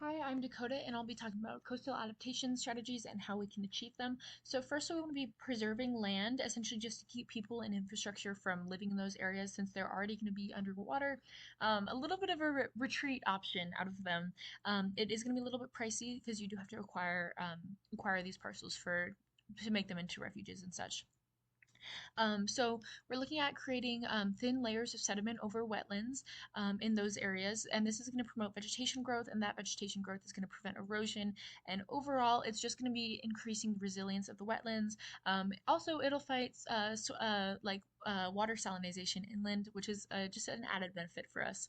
Hi, I'm Dakota, and I'll be talking about coastal adaptation strategies and how we can achieve them. So, first, we want to be preserving land, essentially just to keep people and infrastructure from living in those areas since they're already going to be underwater. A little bit of a retreat option out of them. It is going to be a little bit pricey because you do have to acquire these parcels to make them into refuges and such. So we're looking at creating thin layers of sediment over wetlands in those areas, and this is going to promote vegetation growth, and that vegetation growth is going to prevent erosion. And overall, it's just going to be increasing the resilience of the wetlands. Also, it'll fight water salinization inland, which is just an added benefit for us.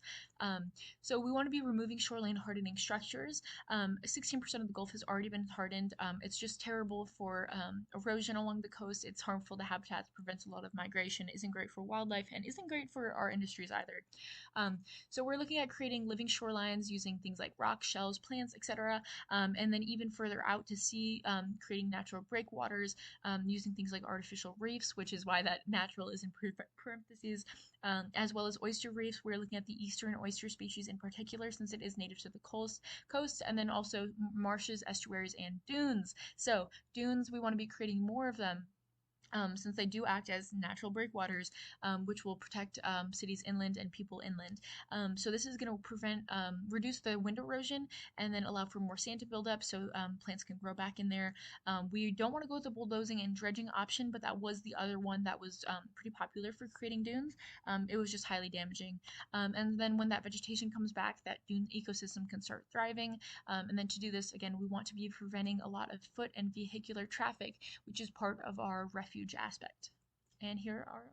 So we want to be removing shoreline hardening structures. 16% of the Gulf has already been hardened. It's just terrible for erosion along the coast. It's harmful to habitats, prevents a lot of migration, isn't great for wildlife, and isn't great for our industries either. Um, so we're looking at creating living shorelines using things like rocks, shells, plants, etc. And then even further out to sea, creating natural breakwaters using things like artificial reefs, which is why that natural is in parentheses, as well as oyster reefs. We're looking at the eastern oyster species in particular, since it is native to the coast, and then also marshes, estuaries, and dunes. So dunes, we want to be creating more of them since they do act as natural breakwaters, which will protect cities inland and people inland. So this is going to reduce the wind erosion, and then allow for more sand to build up so plants can grow back in there. We don't want to go with the bulldozing and dredging option, but that was the other one that was pretty popular for creating dunes. It was just highly damaging. And then when that vegetation comes back, that dune ecosystem can start thriving. And then to do this, again, we want to be preventing a lot of foot and vehicular traffic, which is part of our refuge aspect. And here are our